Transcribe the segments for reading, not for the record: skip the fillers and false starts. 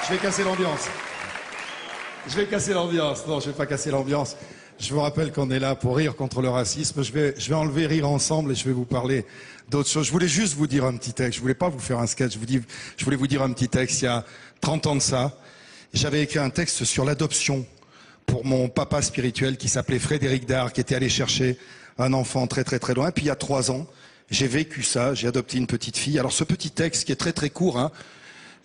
Je vais casser l'ambiance. Je vais casser l'ambiance. Non, je vais pas casser l'ambiance. Je vous rappelle qu'on est là pour rire contre le racisme. Je vais enlever rire ensemble et je vais vous parler d'autres choses. Je voulais juste vous dire un petit texte. Je voulais pas vous faire un sketch. Je voulais vous dire un petit texte. Il y a 30 ans de ça, j'avais écrit un texte sur l'adoption pour mon papa spirituel qui s'appelait Frédéric Dard, qui était allé chercher un enfant très très très loin. Puis il y a 3 ans, j'ai vécu ça. J'ai adopté une petite fille. Alors ce petit texte qui est très très court, hein,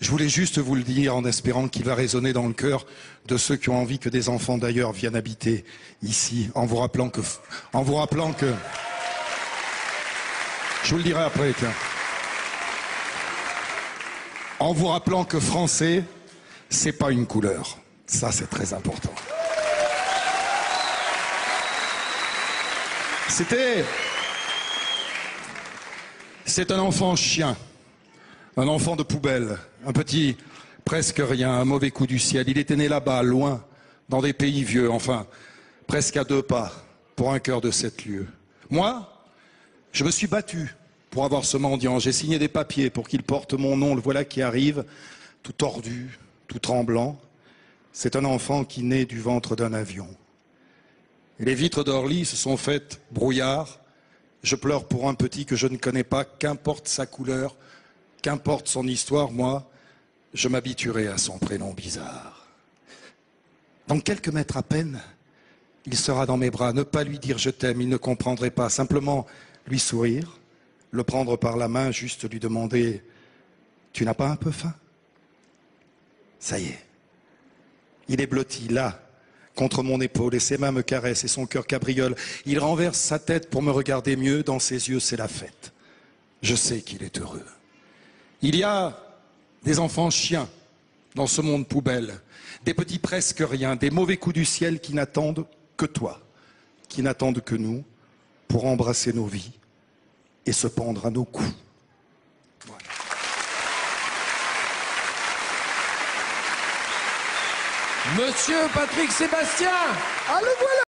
je voulais juste vous le dire en espérant qu'il va résonner dans le cœur de ceux qui ont envie que des enfants d'ailleurs viennent habiter ici, en vous rappelant que, je vous le dirai après, tiens. En vous rappelant que français, c'est pas une couleur. Ça, c'est très important. C'est un enfant chien. Un enfant de poubelle, un petit presque rien, un mauvais coup du ciel. Il était né là-bas, loin, dans des pays vieux, enfin, presque à 2 pas, pour un cœur de 7 lieues. Moi, je me suis battu pour avoir ce mendiant. J'ai signé des papiers pour qu'il porte mon nom. Le voilà qui arrive, tout tordu, tout tremblant. C'est un enfant qui naît du ventre d'un avion. Et les vitres d'Orly se sont faites brouillard. Je pleure pour un petit que je ne connais pas, qu'importe sa couleur. Qu'importe son histoire, moi, je m'habituerai à son prénom bizarre. Dans quelques mètres à peine, il sera dans mes bras. Ne pas lui dire je t'aime, il ne comprendrait pas. Simplement lui sourire, le prendre par la main, juste lui demander « Tu n'as pas un peu faim ?» Ça y est. Il est blotti, là, contre mon épaule, et ses mains me caressent et son cœur cabriole. Il renverse sa tête pour me regarder mieux. Dans ses yeux, c'est la fête. Je sais qu'il est heureux. Il y a des enfants chiens dans ce monde poubelle, des petits presque rien, des mauvais coups du ciel qui n'attendent que toi, qui n'attendent que nous pour embrasser nos vies et se pendre à nos coups. Voilà. Monsieur Patrick Sébastien, Ah, le voilà!